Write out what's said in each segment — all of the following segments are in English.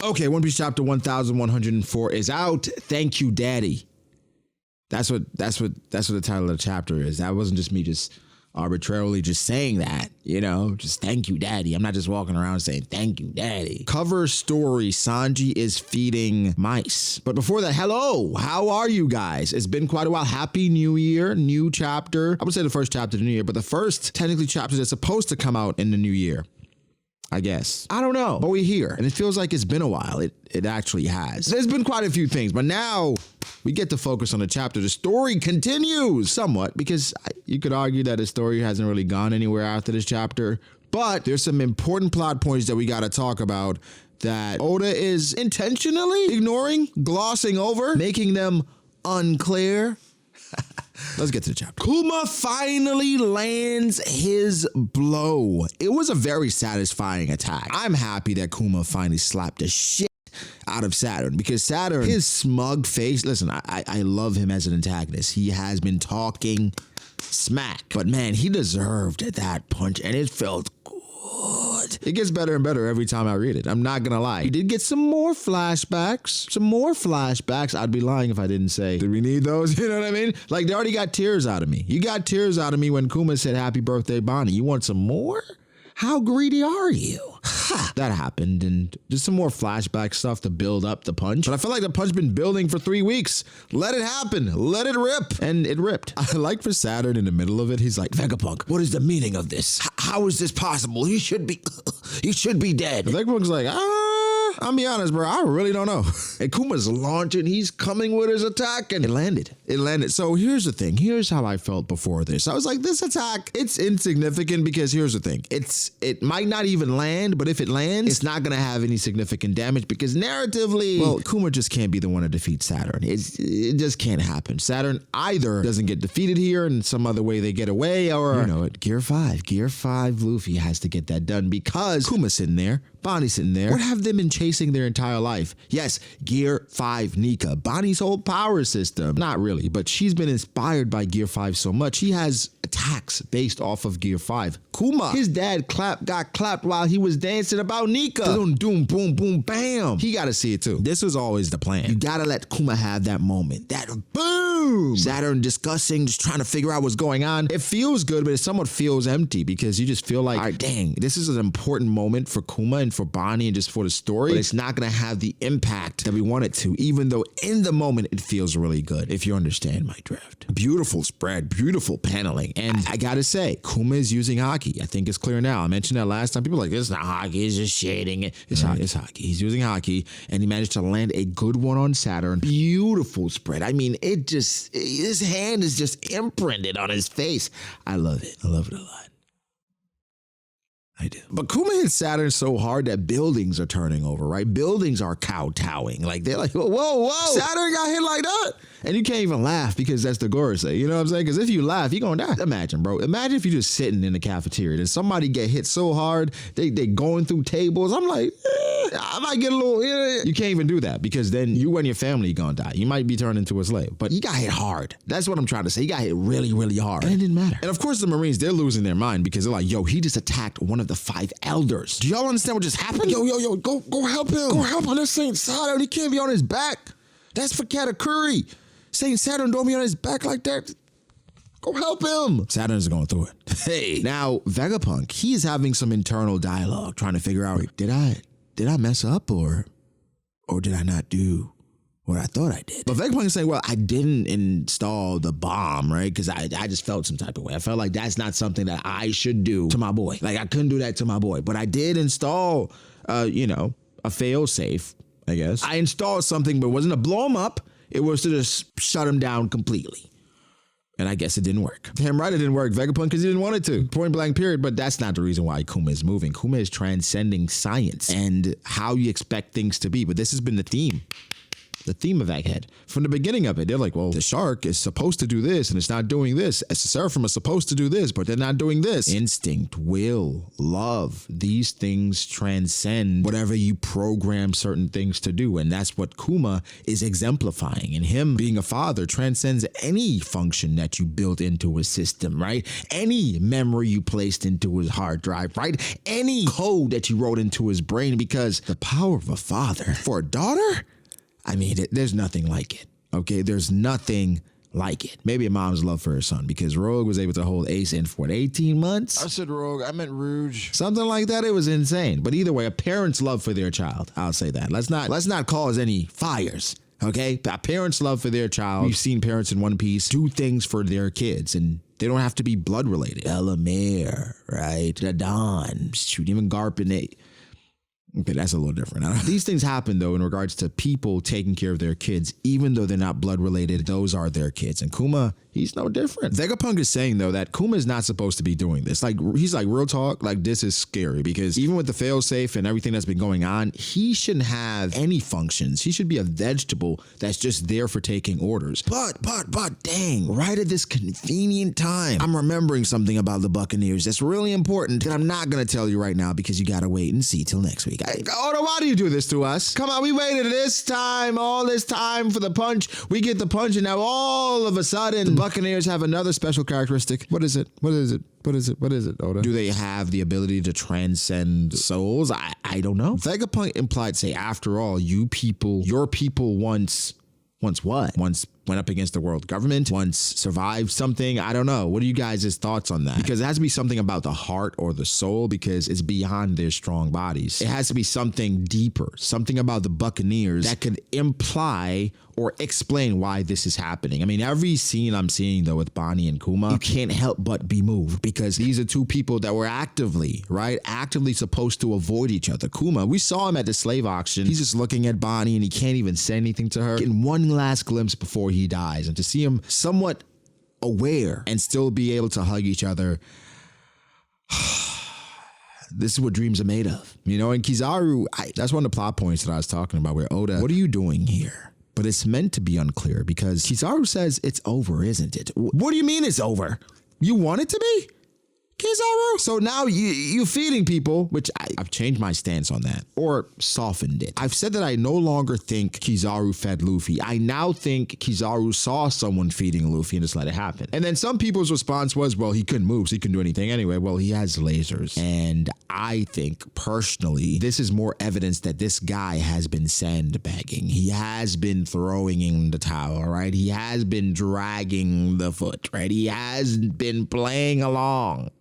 Okay, One Piece chapter 1104 is out. Thank you, Daddy. That's what the title of the chapter is. That wasn't just me just arbitrarily just saying that, you know, just thank you, Daddy. I'm not just walking around saying thank you, Daddy. Cover story, Sanji is feeding mice. But before that, hello, how are you guys? It's been quite a while. Happy New Year, new chapter. I would say the first chapter of the new year, but the first technically chapter that's supposed to come out in the new year, I guess. I don't know, but we're here and it feels like it's been a while. It actually has. There's been quite a few things, but now we get to focus on the chapter. The story continues somewhat because you could argue that the story hasn't really gone anywhere after this chapter, but there's some important plot points that we got to talk about that Oda is intentionally ignoring, glossing over, making them unclear. Let's get to the chapter. Kuma finally lands his blow. It was a very satisfying attack. I'm happy that Kuma finally slapped the shit out of Saturn because Saturn, his smug face, listen, I love him as an antagonist. He has been talking smack, but man, he deserved that punch and it felt good. It gets better and better every time I read it. I'm not gonna lie. We did get some more flashbacks. I'd be lying if I didn't say, did we need those? You know what I mean? Like they already got tears out of me. You got tears out of me when Kuma said, happy birthday, Bonney. You want some more? How greedy are you? Ha, that happened, and just some more flashback stuff to build up the punch. But I feel like the punch been building for 3 weeks. Let it happen. Let it rip. And it ripped. I like for Saturn in the middle of it, he's like, Vegapunk, what is the meaning of this? How is this possible? He should be dead. And Vegapunk's like, I'll be honest, bro. I really don't know. And Kuma's launching. He's coming with his attack, and it landed. So here's the thing. Here's how I felt before this. I was like, this attack, it's insignificant because here's the thing. It might not even land, but if it lands, it's not going to have any significant damage because narratively, well, Kuma just can't be the one to defeat Saturn. It just can't happen. Saturn either doesn't get defeated here and some other way they get away, or, you know it, Gear 5 Luffy has to get that done because Kuma's sitting there, Bonnie's sitting there. What have they been chasing their entire life? Yes, Gear 5 Nika, Bonnie's whole power system. Not really, but she's been inspired by Gear 5 so much. He has attacks based off of Gear 5. Kuma, his dad got clapped while he was dancing about Nika. Doom, doom, boom, boom, bam. He got to see it too. This was always the plan. You got to let Kuma have that moment. That boom. Saturn discussing, just trying to figure out what's going on. It feels good, but it somewhat feels empty because you just feel like, all right, dang, this is an important moment for Kuma and for Bonney and just for the story, but it's not going to have the impact that we want it to, even though in the moment it feels really good, if you understand my drift. Beautiful spread, beautiful paneling, and I gotta say, Kuma is using Haki. I think it's clear now. I mentioned that last time. People are like, it's not Haki, it's just shading it. It's Haki. He's using Haki, and he managed to land a good one on Saturn. Beautiful spread. I mean, his hand is just imprinted on his face. I love it. I love it a lot. I do. But Kuma hit Saturn so hard that buildings are turning over, right? Buildings are kowtowing. Like, they're like, whoa, Saturn got hit like that? And you can't even laugh because that's the Gorosei. You know what I'm saying? Because if you laugh, you're going to die. Imagine, bro. Imagine if you're just sitting in the cafeteria and somebody get hit so hard, they going through tables. I'm like, I might get a little, You can't even do that because then you and your family going to die. You might be turned into a slave. But you got hit hard. That's what I'm trying to say. He got hit really, really hard. And it didn't matter. And of course, the Marines, they're losing their mind because they're like, yo, he just attacked one of the 5 elders. Do y'all understand what just happened? Yo, go help him. Go help him. That's Saint Saturn. He can't be on his back. That's for Katakuri. Saint Saturn don't be on his back like that. Go help him. Saturn's going through it. Hey. Now, Vegapunk, he's having some internal dialogue trying to figure out, did I mess up or did I not do what I thought I did? But Vegapunk is saying, well, I didn't install the bomb, right? Because I just felt some type of way. I felt like that's not something that I should do to my boy. Like, I couldn't do that to my boy. But I did install, a fail safe, I guess. I installed something, but it wasn't to blow him up. It was to just shut him down completely. And I guess it didn't work. Damn right it didn't work, Vegapunk, because he didn't want it to. Point blank period. But that's not the reason why Kuma is moving. Kuma is transcending science and how you expect things to be. But this has been the theme the theme of Egghead. From the beginning of it, they're like, well, the shark is supposed to do this and it's not doing this. The seraphim is supposed to do this, but they're not doing this. Instinct, will, love, these things transcend whatever you program certain things to do. And that's what Kuma is exemplifying. And him being a father transcends any function that you built into his system, right? Any memory you placed into his hard drive, right? Any code that you wrote into his brain, because the power of a father for a daughter, I mean, there's nothing like it. Okay, there's nothing like it. Maybe a mom's love for her son, because Rogue was able to hold Ace in for 18 months. I said Rogue, I meant Rouge. Something like that. It was insane. But either way, a parent's love for their child. I'll say that. Let's not cause any fires. Okay, a parent's love for their child. We've seen parents in One Piece do things for their kids, and they don't have to be blood related. Elamir, right? The Don, shoot, even Garp and they. Okay, that's a little different. These things happen, though, in regards to people taking care of their kids, even though they're not blood related. Those are their kids. And Kuma, he's no different. Vegapunk is saying, though, that Kuma is not supposed to be doing this. Like, he's like, real talk, like, this is scary, because even with the failsafe and everything that's been going on, he shouldn't have any functions. He should be a vegetable that's just there for taking orders. But dang, right at this convenient time, I'm remembering something about the Buccaneers that's really important that I'm not going to tell you right now, because you got to wait and see till next week. Oda, why do you do this to us? Come on, we waited all this time for the punch. We get the punch, and now all of a sudden, the Buccaneers have another special characteristic. What is it, Oda? Do they have the ability to transcend souls? I don't know. Vegapunk implied, say, after all, your people once what? Once went up against the world government, once survived something. I don't know. What are you guys' thoughts on that? Because it has to be something about the heart or the soul, because it's beyond their strong bodies. It has to be something deeper, something about the Buccaneers that could imply or explain why this is happening. I mean, every scene I'm seeing, though, with Bonney and Kuma, you can't help but be moved, because these are two people that were actively supposed to avoid each other. Kuma, we saw him at the slave auction. He's just looking at Bonney and he can't even say anything to her. Getting one last glimpse before he dies, and to see him somewhat aware and still be able to hug each other. This is what dreams are made of, you know. And Kizaru, that's one of the plot points that I was talking about, where Oda, what are you doing here? But it's meant to be unclear, because Kizaru says it's over, isn't it? What do you mean it's over? You want it to be? Kizaru? So now you feeding people, which I've changed my stance on that, or softened it. I've said that I no longer think Kizaru fed Luffy. I now think Kizaru saw someone feeding Luffy and just let it happen. And then some people's response was, well, he couldn't move, so he couldn't do anything anyway. Well, he has lasers. And I think, personally, this is more evidence that this guy has been sandbagging. He has been throwing in the towel, right? He has been dragging the foot, right? He has been playing along.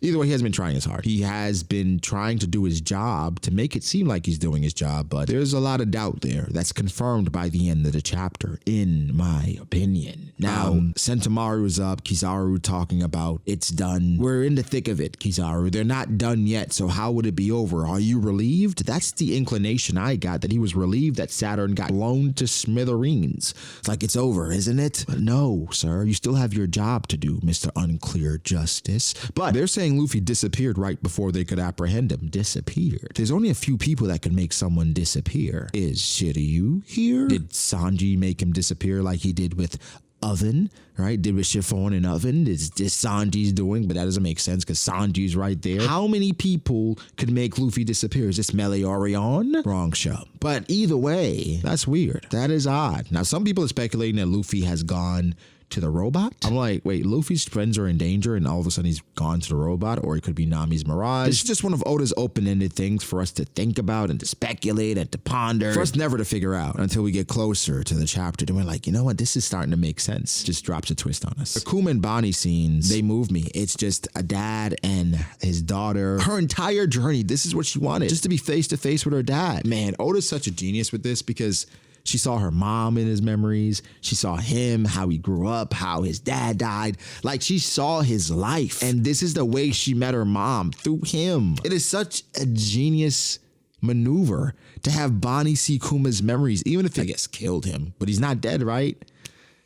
Either way, he hasn't been trying as hard. He has been trying to do his job to make it seem like he's doing his job, but there's a lot of doubt there. That's confirmed by the end of the chapter, in my opinion. Now, Sentomaru's up, Kizaru talking about it's done. We're in the thick of it, Kizaru. They're not done yet, so how would it be over? Are you relieved? That's the inclination I got, that he was relieved that Saturn got blown to smithereens. It's like, it's over, isn't it? But no, sir. You still have your job to do, Mr. Unclear Justice. But they're saying Luffy disappeared right before they could apprehend him. Disappeared. There's only a few people that can make someone disappear. Is Shiryu here? Did Sanji make him disappear like he did with Oven, right? Did with Chiffon and Oven. This Sanji's doing, but that doesn't make sense because Sanji's right there. How many people could make Luffy disappear? Is this Meliorion? Wrong show. But either way, that's weird. That is odd. Now, some people are speculating that Luffy has gone to the robot. I'm like, wait, Luffy's friends are in danger and all of a sudden he's gone to the robot, or it could be Nami's Mirage. It's just one of Oda's open-ended things for us to think about and to speculate and to ponder, for us never to figure out until we get closer to the chapter. Then we're like, you know what? This is starting to make sense. Just drops a twist on us. The Kuma and Bonney scenes, they move me. It's just a dad and his daughter. Her entire journey, this is what she wanted. Just to be face to face with her dad. Man, Oda's such a genius with this, because she saw her mom in his memories. She saw him, how he grew up, how his dad died. Like, she saw his life. And this is the way she met her mom, through him. It is such a genius maneuver to have Bonney see Kuma's memories, even if, I guess, killed him. But he's not dead, right?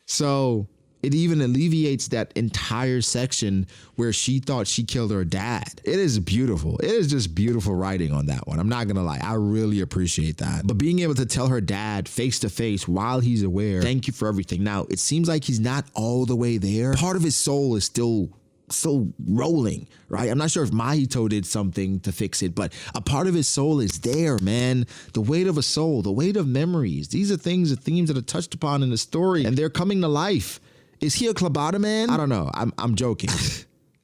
So It even alleviates that entire section where she thought she killed her dad. It is beautiful. It is just beautiful writing on that one. I'm not gonna lie. I really appreciate that. But being able to tell her dad face to face while he's aware, thank you for everything. Now, it seems like he's not all the way there. Part of his soul is still rolling, right? I'm not sure if Mahito did something to fix it, but a part of his soul is there, man. The weight of a soul, the weight of memories. These are things, the themes that are touched upon in the story, and they're coming to life. Is he a Klabata man? I don't know. I'm joking.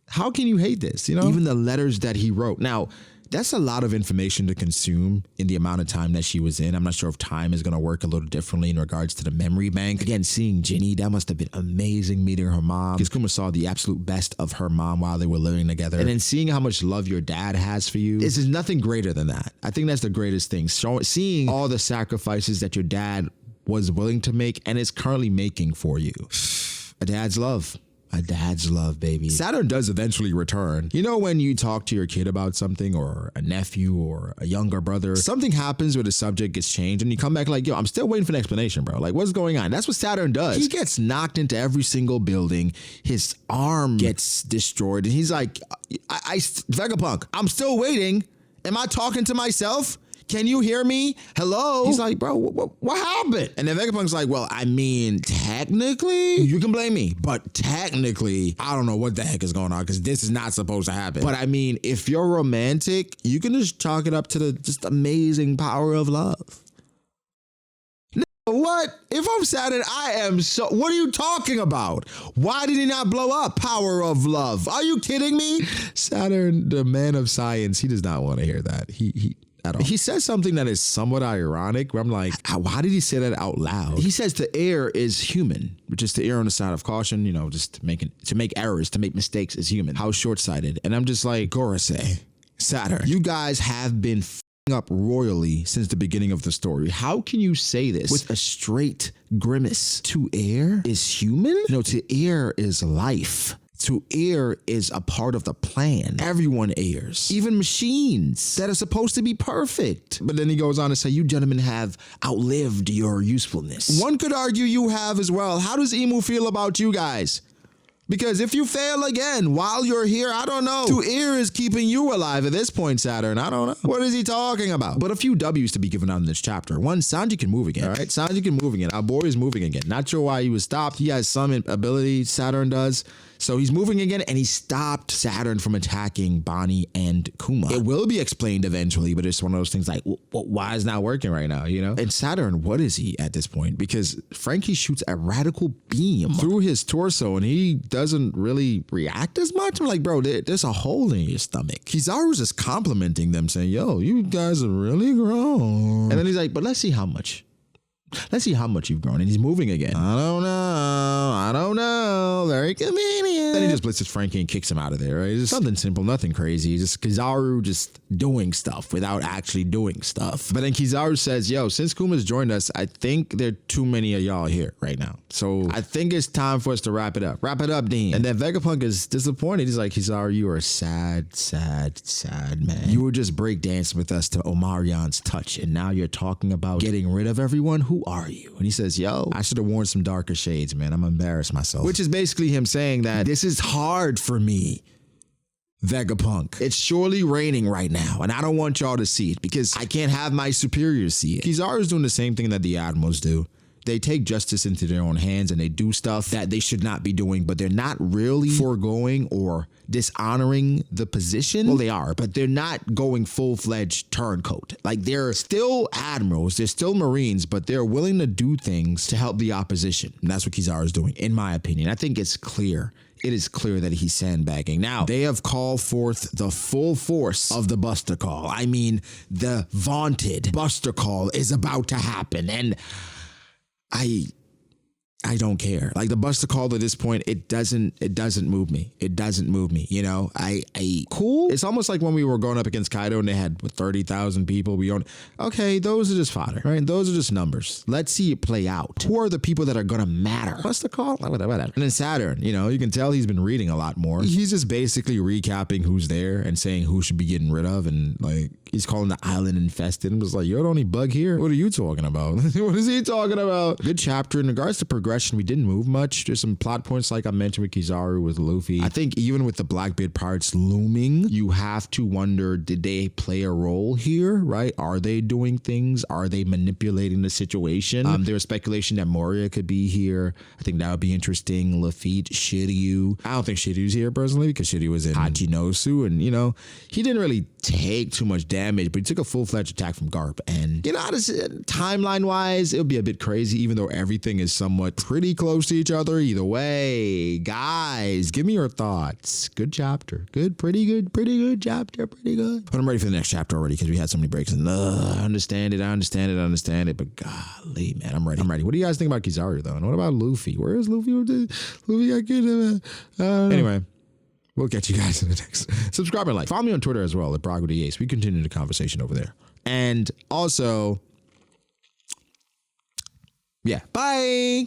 How can you hate this? You know, even the letters that he wrote. Now, that's a lot of information to consume in the amount of time that she was in. I'm not sure if time is going to work a little differently in regards to the memory bank. Again, seeing Ginny, that must have been amazing meeting her mom. Because Kuma saw the absolute best of her mom while they were living together. And then seeing how much love your dad has for you. This is nothing greater than that. I think that's the greatest thing. Seeing all the sacrifices that your dad was willing to make and is currently making for you. A dad's love. A dad's love, baby. Saturn does eventually return. You know when you talk to your kid about something, or a nephew or a younger brother, something happens where the subject gets changed and you come back like, yo, I'm still waiting for an explanation, bro. Like, what's going on? That's what Saturn does. He gets knocked into every single building. His arm gets destroyed. And he's like, Vegapunk, I'm still waiting. Am I talking to myself? Can you hear me? Hello? He's like, bro, what happened? And then Vegapunk's like, well, I mean, technically, you can blame me, but technically, I don't know what the heck is going on because this is not supposed to happen. But I mean, if you're romantic, you can just chalk it up to the just amazing power of love. What? If I'm Saturn, I am so... What are you talking about? Why did he not blow up? Power of love. Are you kidding me? Saturn, the man of science, he does not want to hear that. He says something that is somewhat ironic, where I'm like, why did he say that out loud? He says to err is human, which is to err on the side of caution, you know, just to make errors, to make mistakes is human. How short-sighted. And I'm just like, Gorosei, Saturn, you guys have been up royally since the beginning of the story. How can you say this with a straight grimace? To err is human? No, to err is life. To err is a part of the plan. Everyone errs, even machines that are supposed to be perfect. But then he goes on to say, you gentlemen have outlived your usefulness. One could argue you have as well. How does Emu feel about you guys? Because if you fail again while you're here, I don't know. To err is keeping you alive at this point, Saturn. I don't know. What is he talking about? But a few W's to be given out in this chapter. One, Sanji can move again. All right, Sanji can move again. Our boy is moving again. Not sure why he was stopped. He has some ability, Saturn does. So he's moving again, and he stopped Saturn from attacking Bonney and Kuma. It will be explained eventually, but it's one of those things like, why is it not working right now, you know? And Saturn, what is he at this point? Because Frankie shoots a radical beam through his torso, and he doesn't really react as much. I'm like, bro, there's a hole in your stomach. Kizaru's just complimenting them, saying, yo, you guys are really grown. And then he's like, but let's see how much. Let's see how much you've grown. And he's moving again. I don't know. Very convenient. Then he just blitzes Frankie and kicks him out of there, right? It's just something simple, nothing crazy. Just Kizaru just doing stuff without actually doing stuff. But then Kizaru says, yo, since Kuma's joined us, I think there are too many of y'all here right now. So I think it's time for us to wrap it up. Wrap it up, Dean. And then Vegapunk is disappointed. He's like, Kizaru, you are a sad, sad, sad man. You were just breakdancing with us to Omarion's touch, and now you're talking about getting rid of everyone? Who are you? And he says, yo, I should have worn some darker shades, man. I'm embarrassed myself. Which is basically him saying that this is hard for me, Vegapunk. It's surely raining right now, and I don't want y'all to see it because I can't have my superiors see it. Kizaru's doing the same thing that the Admirals do. They take justice into their own hands and they do stuff that they should not be doing, but they're not really foregoing or dishonoring the position. Well, they are, but they're not going full-fledged turncoat. Like, they're still admirals, they're still Marines, but they're willing to do things to help the opposition. And that's what Kizaru's doing, in my opinion. I think it's clear. It is clear that he's sandbagging. Now, they have called forth the full force of the Buster Call. I mean, the vaunted Buster Call is about to happen, and I don't care. Like, the Buster Call at this point, it doesn't move me. It doesn't move me. You know, cool. It's almost like when we were going up against Kaido and they had 30,000 people. Okay, those are just fodder, right? Those are just numbers. Let's see it play out. Who are the people that are going to matter? Buster Call? Whatever. And then Saturn, you know, you can tell he's been reading a lot more. He's just basically recapping who's there and saying who should be getting rid of. And like, he's calling the island infested. And was like, you're the only bug here. What are you talking about? What is he talking about? Good chapter. In regards to progression, we didn't move much. There's some plot points like I mentioned with Kizaru, with Luffy. I think even with the Blackbeard pirates looming, you have to wonder, did they play a role here, right? Are they doing things? Are they manipulating the situation? There was speculation that Moria could be here. I think that would be interesting. Lafitte, Shiryu. I don't think Shiryu's here personally because Shiryu was in Hachinosu, and he didn't really take too much damage, but he took a full-fledged attack from Garp. And timeline-wise, it'll be a bit crazy, even though everything is somewhat pretty close to each other. Either way, guys, give me your thoughts. Good chapter. Pretty good chapter. Pretty good. But I'm ready for the next chapter already because we had so many breaks. And I understand it. But golly, man, I'm ready. What do you guys think about Kizaru, though? And what about Luffy? Where is Luffy? Luffy, I can't. Anyway. We'll catch you guys in the next. Subscribe and like. Follow me on Twitter as well at B.D.A. So we continue the conversation over there. And also, yeah, bye.